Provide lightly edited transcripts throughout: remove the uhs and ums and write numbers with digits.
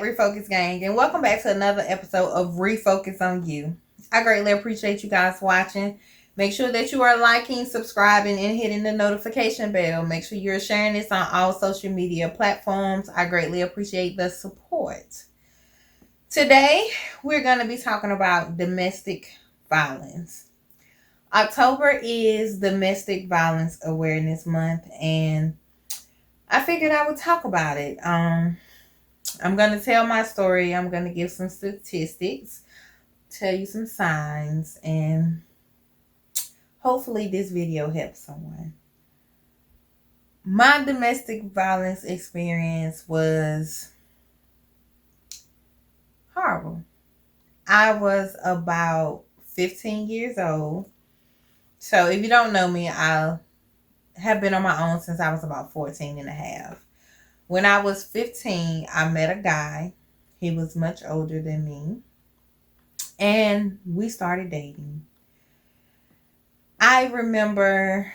Refocus Gang, and welcome back to another episode of Refocus on You. I greatly appreciate you guys watching. Make sure that you are liking, subscribing, and hitting the notification bell. Make sure you're sharing this on all social media platforms. I greatly appreciate the support. Today, we're going to be talking about domestic violence. October is Domestic Violence Awareness Month, and I figured I would talk about it. I'm going to tell my story. I'm going to give some statistics, tell you some signs, and hopefully this video helps someone. My domestic violence experience was horrible. I was about 15 years old. So if you don't know me, I have been on my own since I was about 14 and a half. When I was 15, I met a guy. He was much older than me. And we started dating. I remember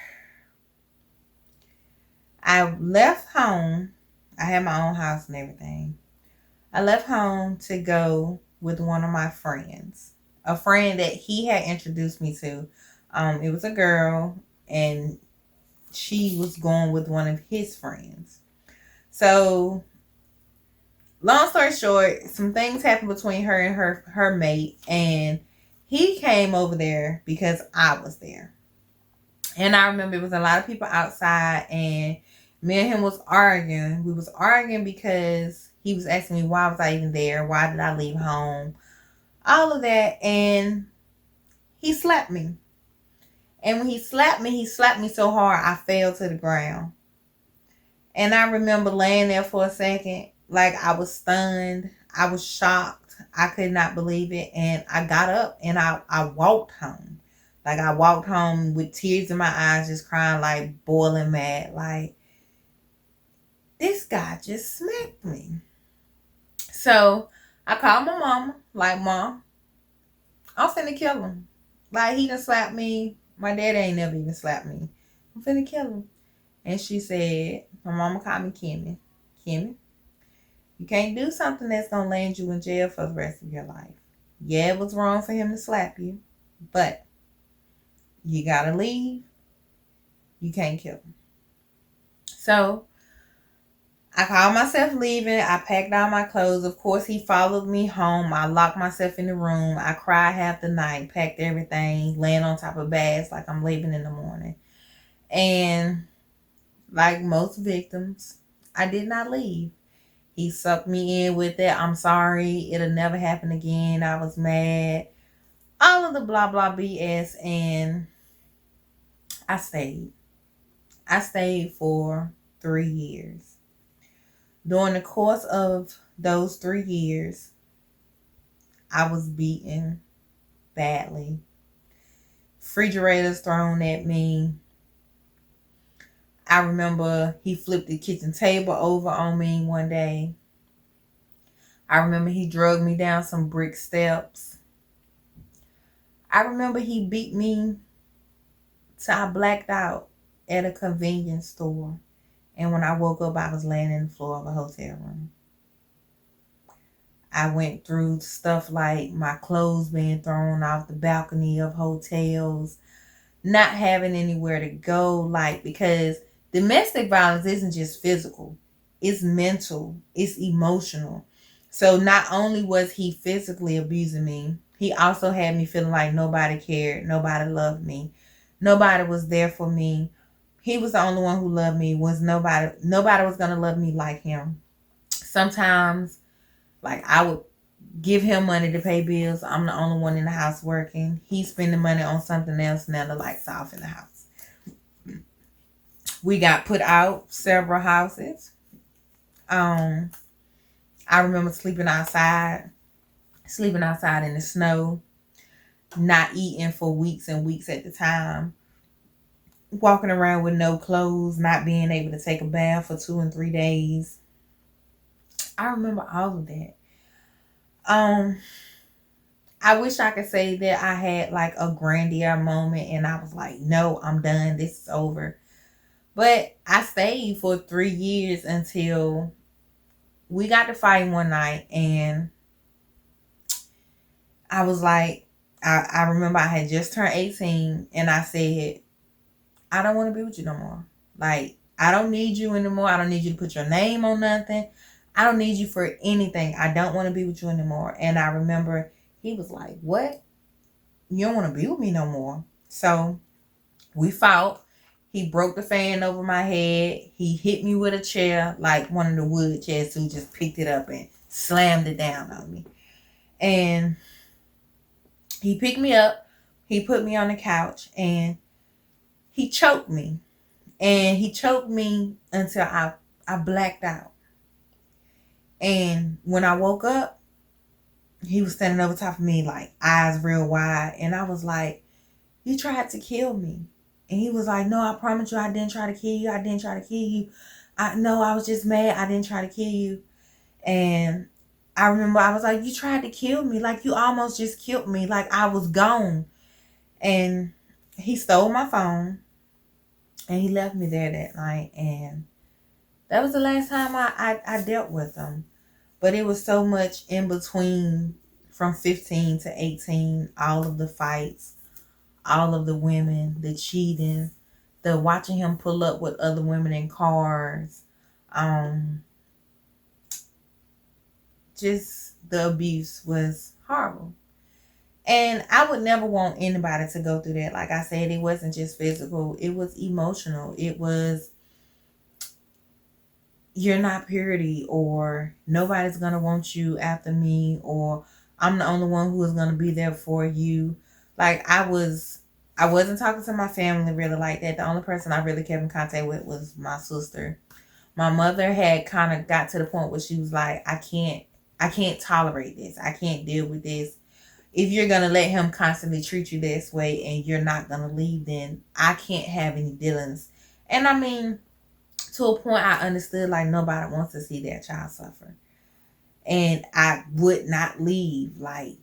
I left home. I had my own house and everything. I left home to go with one of my friends. A friend that he had introduced me to. It was a girl, and she was going with one of his friends. So, long story short, some things happened between her and her mate, and he came over there because I was there. And I remember it was a lot of people outside, and me and him was arguing. We was arguing because he was asking me why was I even there, why did I leave home, all of that, and he slapped me. And when he slapped me so hard I fell to the ground. And I remember laying there for a second, like I was stunned. I was shocked. I could not believe it. And I got up and I walked home. Like I walked home with tears in my eyes, just crying, like boiling mad. Like, this guy just smacked me. So I called my mama, like, Mom, I'm finna kill him. Like, he done slapped me. My dad ain't never even slapped me. I'm finna kill him. And she said, my mama called me Kimmy. Kimmy, you can't do something that's going to land you in jail for the rest of your life. Yeah, it was wrong for him to slap you, but you got to leave. You can't kill him. So I called myself leaving. I packed all my clothes. Of course, he followed me home. I locked myself in the room. I cried half the night, packed everything, laying on top of bags like I'm leaving in the morning. And like most victims, I did not leave. He sucked me in with it. I'm sorry. It'll never happen again. I was mad. All of the blah, blah, BS. And I stayed. I stayed for 3 years. During the course of those 3 years, I was beaten badly. Refrigerators thrown at me. I remember he flipped the kitchen table over on me one day. I remember he drugged me down some brick steps. I remember he beat me till I blacked out at a convenience store. And when I woke up, I was laying in the floor of a hotel room. I went through stuff like my clothes being thrown off the balcony of hotels, not having anywhere to go, like, because domestic violence isn't just physical, it's mental, it's emotional. So not only was he physically abusing me, he also had me feeling like nobody cared, nobody loved me, nobody was there for me. He was the only one who loved me. Nobody was going to love me like him. Sometimes, like, I would give him money to pay bills. I'm the only one in the house working. He's spending money on something else. Now the lights off in the house. We got put out several houses. I remember sleeping outside in the snow, not eating for weeks and weeks at the time, walking around with no clothes, not being able to take a bath for 2 and 3 days. I remember all of that. I wish I could say that I had like a grandiose moment and I was like, no, I'm done. This is over. But I stayed for 3 years until we got to fighting one night, and I was like, I remember I had just turned 18, and I said, I don't want to be with you no more. Like, I don't need you anymore. I don't need you to put your name on nothing. I don't need you for anything. I don't want to be with you anymore. And I remember he was like, what? You don't want to be with me no more. So we fought. He broke the fan over my head. He hit me with a chair, like one of the wood chairs, who just picked it up and slammed it down on me. And he picked me up. He put me on the couch and he choked me. And he choked me until I blacked out. And when I woke up, he was standing over top of me, like eyes real wide. And I was like, you tried to kill me. And he was like, no, I promise you I didn't try to kill you. I didn't try to kill you. I was just mad. I didn't try to kill you. And I remember I was like, you tried to kill me. Like, you almost just killed me. Like, I was gone. And he stole my phone. And he left me there that night. And that was the last time I dealt with him. But it was so much in between from 15 to 18. All of the fights, all of the women, the cheating, the watching him pull up with other women in cars. Just the abuse was horrible. And I would never want anybody to go through that. Like I said, it wasn't just physical. It was emotional. It was, you're not purity, or nobody's going to want you after me, or I'm the only one who is going to be there for you. Like, I wasn't talking to my family really like that. The only person I really kept in contact with was my sister. My mother had kind of got to the point where she was like, I can't tolerate this. I can't deal with this. If you're going to let him constantly treat you this way and you're not going to leave, then I can't have any dealings. And I mean, to a point, I understood, like, nobody wants to see their child suffer. And I would not leave. Like,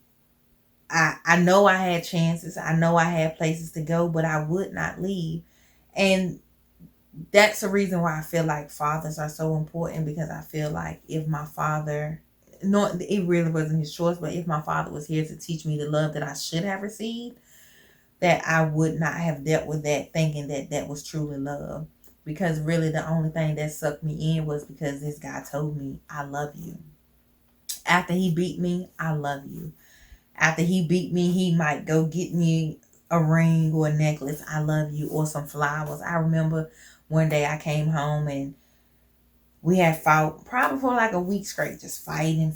I know I had chances. I know I had places to go, but I would not leave. And that's the reason why I feel like fathers are so important, because I feel like if my father, no, it really wasn't his choice, but if my father was here to teach me the love that I should have received, that I would not have dealt with that thinking that that was truly love. Because really the only thing that sucked me in was because this guy told me, I love you. After he beat me, I love you. After he beat me, he might go get me a ring or a necklace, I love you, or some flowers. I remember one day I came home and we had fought probably for like a week straight, just fighting.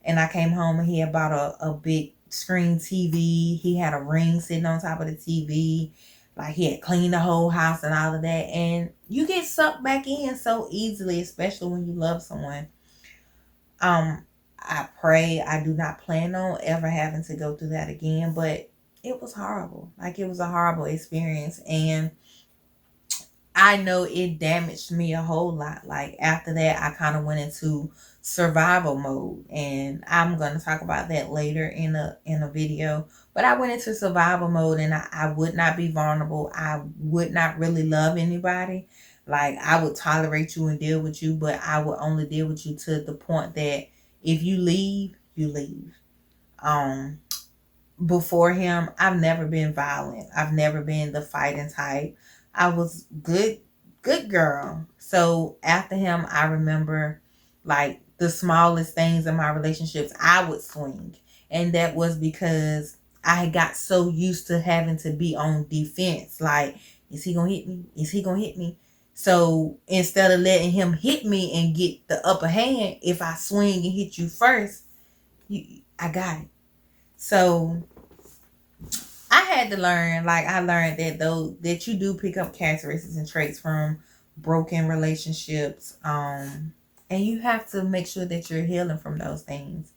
And I came home and he had bought a big screen TV. He had a ring sitting on top of the TV. Like, he had cleaned the whole house and all of that. And you get sucked back in so easily, especially when you love someone. I pray I do not plan on ever having to go through that again. But it was horrible. Like, it was a horrible experience. And I know it damaged me a whole lot. Like, after that, I kind of went into survival mode, and I'm going to talk about that later in a video. But I went into survival mode, and I would not be vulnerable. I would not really love anybody. Like, I would tolerate you and deal with you, but I would only deal with you to the point that if you leave, you leave. Before him, I've never been violent. I've never been the fighting type. I was good girl. So after him, I remember, like, the smallest things in my relationships, I would swing. And that was because I got so used to having to be on defense. Like, is he gonna hit me? Is he gonna hit me? So instead of letting him hit me and get the upper hand, if I swing and hit you first, I got it. So I had to learn, like, I learned that though, that you do pick up characteristics and traits from broken relationships. And you have to make sure that you're healing from those things.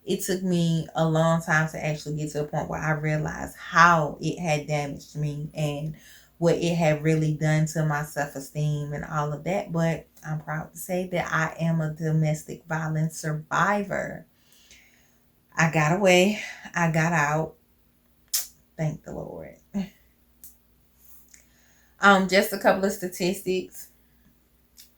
It took me a long time to actually get to a point where I realized how it had damaged me and what it had really done to my self-esteem and all of that. But I'm proud to say that I am a domestic violence survivor. I got away. I got out. Thank the Lord. Just a couple of statistics.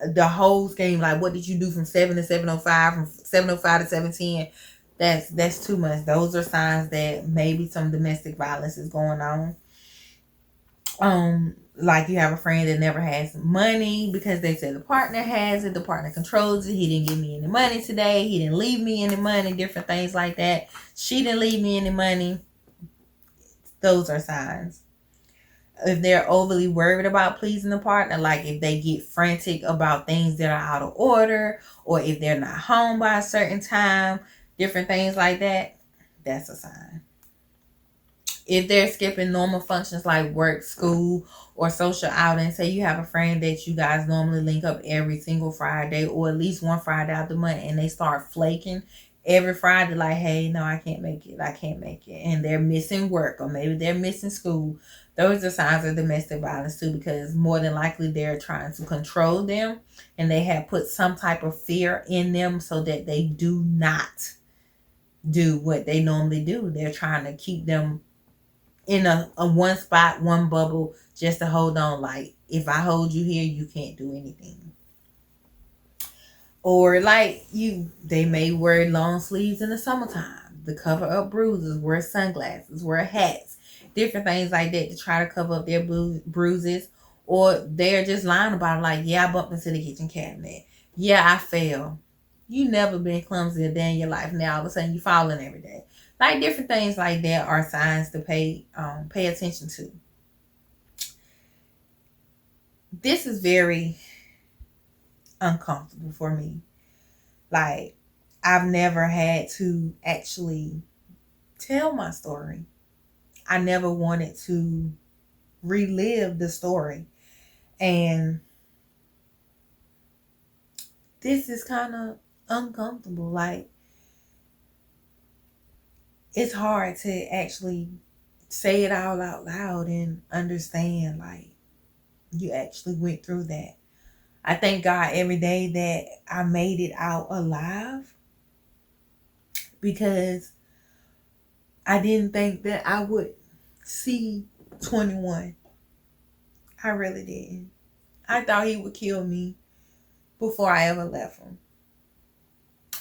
the whole scheme, like what did you do from 7 to 7:05, from 7:05 to 7:10, that's too much. Those are signs that maybe some domestic violence is going on. Like you have a friend that never has money because they said the partner has it, the partner controls it. He didn't give me any money today, he didn't leave me any money, different things like that. She didn't leave me any money. Those are signs. If they're overly worried about pleasing the partner, like if they get frantic about things that are out of order, or if they're not home by a certain time, different things like that, that's a sign. If they're skipping normal functions like work, school, or social outings, say you have a friend that you guys normally link up every single Friday or at least one Friday out the month, and they start flaking every Friday, like, hey, no, I can't make it, and they're missing work, or maybe they're missing school. Those are signs of domestic violence too, because more than likely they're trying to control them, and they have put some type of fear in them so that they do not do what they normally do. They're trying to keep them in a one spot, one bubble, just to hold on. Like, if I hold you here, you can't do anything. Or like they may wear long sleeves in the summertime to cover up bruises, wear sunglasses, wear hats, different things like that to try to cover up their bruises. Or they're just lying about it, like, yeah, I bumped into the kitchen cabinet. Yeah, I fell. You never been clumsy a day in your life. Now all of a sudden you falling every day. Like, different things like that are signs to pay attention to. This is very uncomfortable for me. Like, I've never had to actually tell my story. I never wanted to relive the story. And this is kind of uncomfortable. Like, it's hard to actually say it all out loud and understand, like, you actually went through that. I thank God every day that I made it out alive, because I didn't think that I would see 21. I really didn't. I thought he would kill me before I ever left him.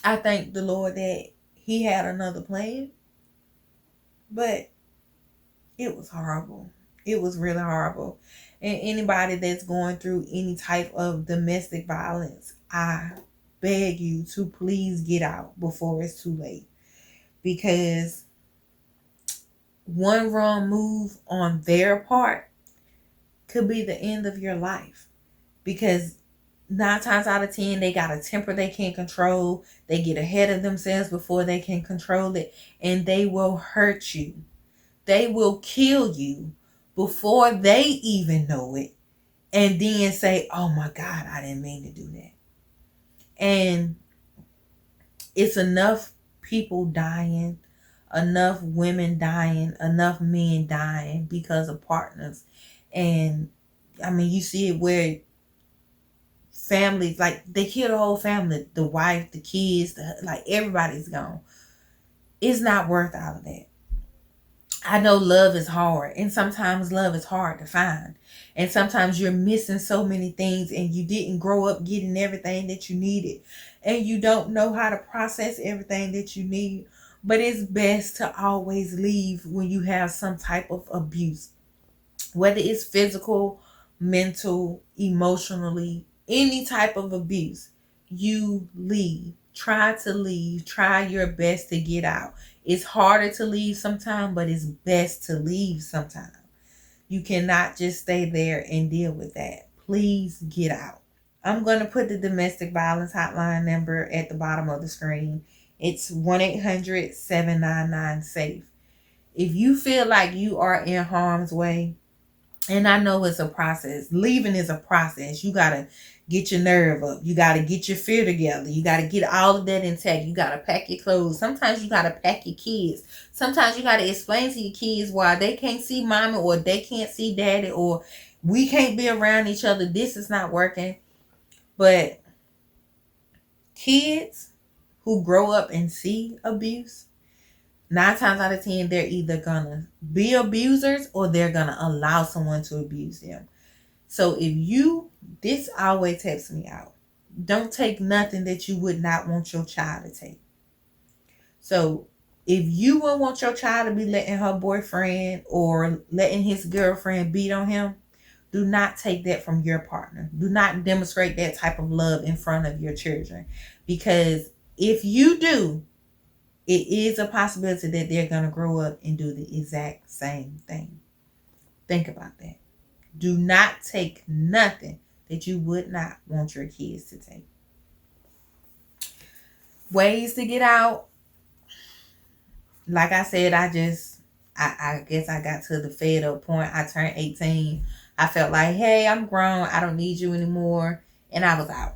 I thank the Lord that he had another plan, but it was horrible. It was really horrible. And anybody that's going through any type of domestic violence, I beg you to please get out before it's too late. Because one wrong move on their part could be the end of your life. Because 9 times out of 10, they got a temper they can't control. They get ahead of themselves before they can control it. And they will hurt you. They will kill you before they even know it. And then say, oh my God, I didn't mean to do that. And it's enough people dying, enough women dying, enough men dying because of partners. And I mean, you see it where families, like, they kill the whole family, the wife, the kids, like, everybody's gone. It's not worth all of that. I know love is hard, and sometimes love is hard to find. And sometimes you're missing so many things, and you didn't grow up getting everything that you needed. And you don't know how to process everything that you need. But it's best to always leave when you have some type of abuse. Whether it's physical, mental, emotionally, any type of abuse, you leave. Try to leave. Try your best to get out. It's harder to leave sometimes, but it's best to leave sometimes. You cannot just stay there and deal with that. Please get out. I'm going to put the domestic violence hotline number at the bottom of the screen. It's 1-800-799-SAFE. If you feel like you are in harm's way, and I know it's a process. Leaving is a process. You got to get your nerve up. You got to get your fear together. You got to get all of that intact. You got to pack your clothes. Sometimes you got to pack your kids. Sometimes you got to explain to your kids why they can't see mommy, or they can't see daddy, or we can't be around each other. This is not working. But kids who grow up and see abuse, 9 times out of 10, they're either gonna be abusers or they're gonna allow someone to abuse them. So this always helps me out. Don't take nothing that you would not want your child to take. So if you would want your child to be letting her boyfriend or letting his girlfriend beat on him, do not take that from your partner. Do not demonstrate that type of love in front of your children. Because if you do, it is a possibility that they're going to grow up and do the exact same thing. Think about that. Do not take nothing that you would not want your kids to take. Ways to get out. Like I said, I guess I got to the fed up point. I turned 18. I felt like, hey, I'm grown. I don't need you anymore. And I was out.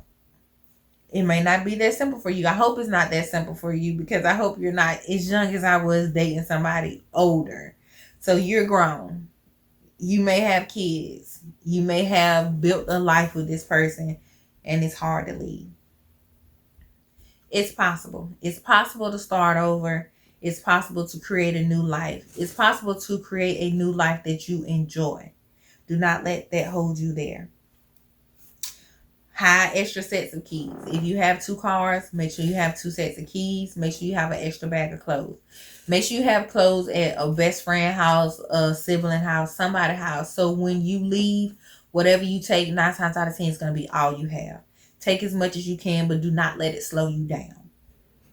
It may not be that simple for you. I hope it's not that simple for you, because I hope you're not as young as I was dating somebody older. So you're grown. You may have kids. You may have built a life with this person, and it's hard to leave. It's possible. It's possible to start over. It's possible to create a new life. It's possible to create a new life that you enjoy. Do not let that hold you there. Hide extra sets of keys. If you have 2 cars, make sure you have 2 sets of keys. Make sure you have an extra bag of clothes. Make sure you have clothes at a best friend house, a sibling house, somebody's house. So when you leave, whatever you take, 9 times out of 10 is going to be all you have. Take as much as you can, but do not let it slow you down.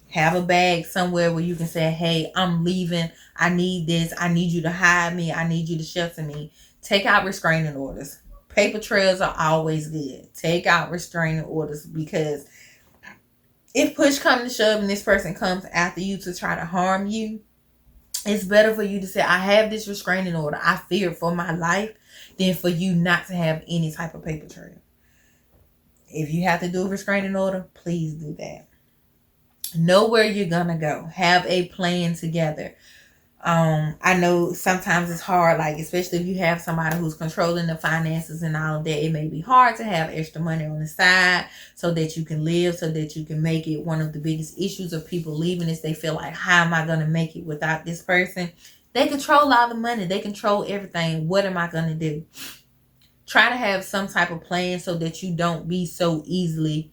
Have a bag somewhere where you can say, hey, I'm leaving. I need this. I need you to hide me. I need you to shelter me. Take out restraining orders. Paper trails are always good. Take out restraining orders, because if push comes to shove and this person comes after you to try to harm you, it's better for you to say, I have this restraining order. I fear for my life, than for you not to have any type of paper trail. If you have to do a restraining order, please do that. Know where you're going to go. Have a plan together. I know sometimes it's hard, like especially if you have somebody who's controlling the finances and all of that, it may be hard to have extra money on the side so that you can live, so that you can make it. One of the biggest issues of people leaving is they feel like, how am I going to make it without this person? They control all the money. They control everything. What am I going to do? Try to have some type of plan so that you don't be so easily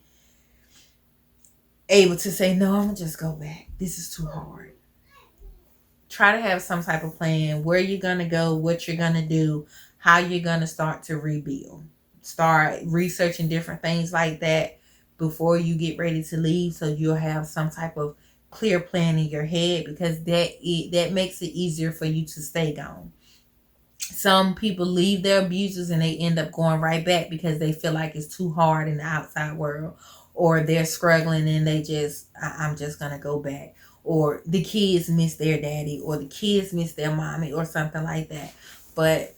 able to say, no, I'm going to just go back. This is too hard. Try to have some type of plan, where you're going to go, what you're going to do, how you're going to start to rebuild. Start researching different things like that before you get ready to leave, so you'll have some type of clear plan in your head, because that makes it easier for you to stay gone. Some people leave their abusers and they end up going right back because they feel like it's too hard in the outside world, or they're struggling and I'm just going to go back. Or the kids miss their daddy, or the kids miss their mommy, or something like that. But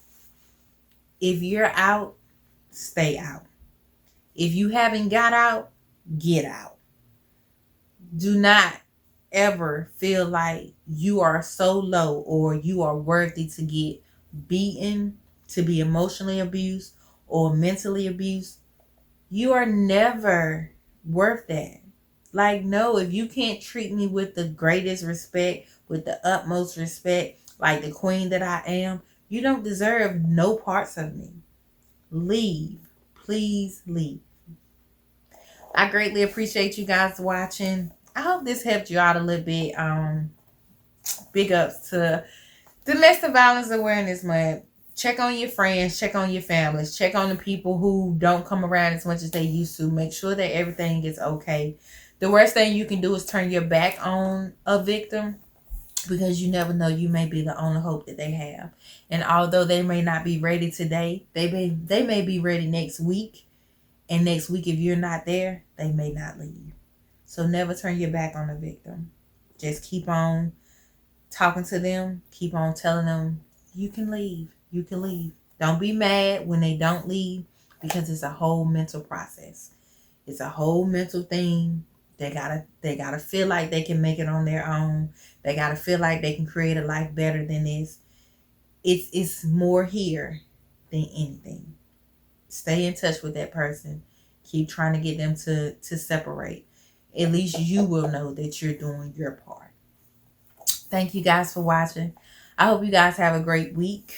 if you're out, stay out. If you haven't got out, get out. Do not ever feel like you are so low or you are worthy to get beaten, to be emotionally abused or mentally abused. You are never worth that. Like, no, if you can't treat me with the greatest respect, with the utmost respect, like the queen that I am, you don't deserve no parts of me. Leave. Please leave. I greatly appreciate you guys watching. I hope this helped you out a little bit. Big ups to Domestic Violence Awareness Month. Check on your friends, check on your families, check on the people who don't come around as much as they used to. Make sure that everything is okay. The worst thing you can do is turn your back on a victim, because you never know, you may be the only hope that they have. And although they may not be ready today, they may be ready next week. And next week, if you're not there, they may not leave. So never turn your back on a victim. Just keep on talking to them. Keep on telling them, you can leave. You can leave. Don't be mad when they don't leave, because it's a whole mental process. It's a whole mental thing. They gotta feel like they can make it on their own. They gotta feel like they can create a life better than this. It's more here than anything. Stay in touch with that person. Keep trying to get them to separate. At least you will know that you're doing your part. Thank you guys for watching. I hope you guys have a great week.